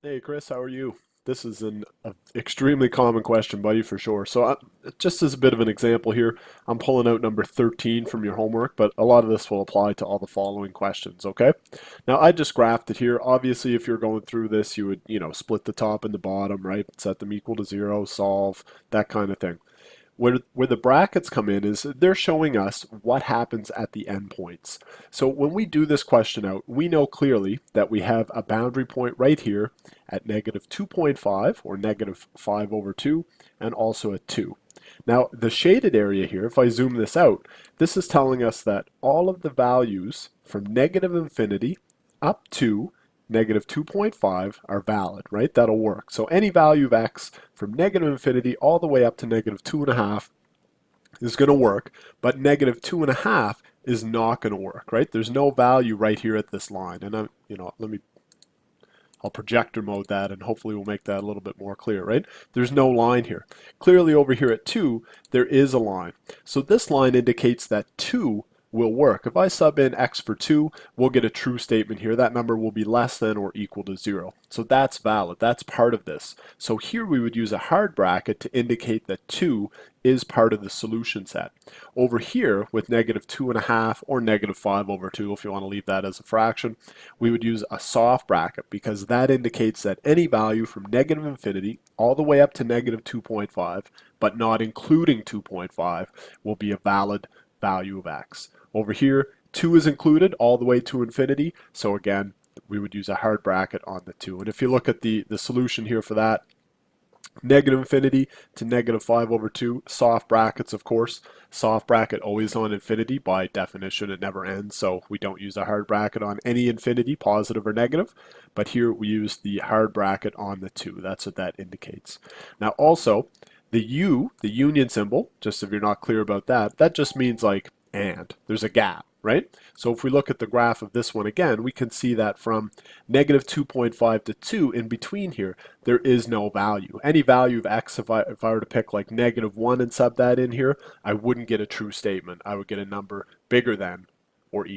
Hey Chris, how are you? This is an extremely common question, buddy, for sure. Just as a bit of an example here, I'm pulling out number 13 from your homework, but a lot of this will apply to all the following questions, okay? Now, I just graphed it here. Obviously, if you're going through this, you would, split the top and the bottom, right? Set them equal to zero, solve, that kind of thing. Where the brackets come in is they're showing us what happens at the endpoints. So when we do this question out, we know clearly that we have a boundary point right here at negative 2.5 or negative 5 over 2 and also at 2. Now the shaded area here, if I zoom this out, this is telling us that all of the values from negative infinity up to negative 2.5 are valid, right? That'll work. So any value of x from negative infinity all the way up to negative 2.5 is going to work, but negative 2.5 is not going to work, right? There's no value right here at this line. And I'll projector mode that and hopefully we'll make that a little bit more clear, right? There's no line here. Clearly over here at 2, there is a line. So this line indicates that 2 will work. If I sub in x for 2, we'll get a true statement here. That number will be less than or equal to 0. So that's valid. That's part of this. So here we would use a hard bracket to indicate that 2 is part of the solution set. Over here with negative 2.5 or negative 5 over 2, if you want to leave that as a fraction, we would use a soft bracket because that indicates that any value from negative infinity all the way up to negative 2.5, but not including 2.5, will be a valid value of x. Over here, 2 is included all the way to infinity, so again, we would use a hard bracket on the 2. And if you look at the solution here for that, negative infinity to negative 5 over 2, soft brackets, of course. Soft bracket always on infinity. By definition, it never ends, so we don't use a hard bracket on any infinity, positive or negative. But here we use the hard bracket on the 2. That's what that indicates. Now also, the U, the union symbol, just if you're not clear about that, that just means like and. There's a gap, right? So if we look at the graph of this one again, we can see that from negative 2.5 to 2 in between here, there is no value. Any value of x, if I were to pick like negative 1 and sub that in here, I wouldn't get a true statement. I would get a number bigger than or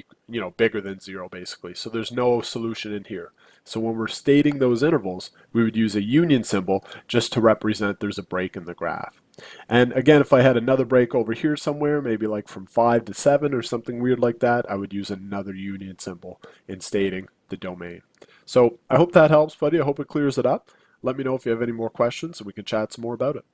bigger than 0 basically. So there's no solution in here. So when we're stating those intervals, we would use a union symbol just to represent there's a break in the graph. And again, if I had another break over here somewhere, maybe like from 5 to 7 or something weird like that, I would use another union symbol in stating the domain. So I hope that helps, buddy. I hope it clears it up. Let me know if you have any more questions and we can chat some more about it.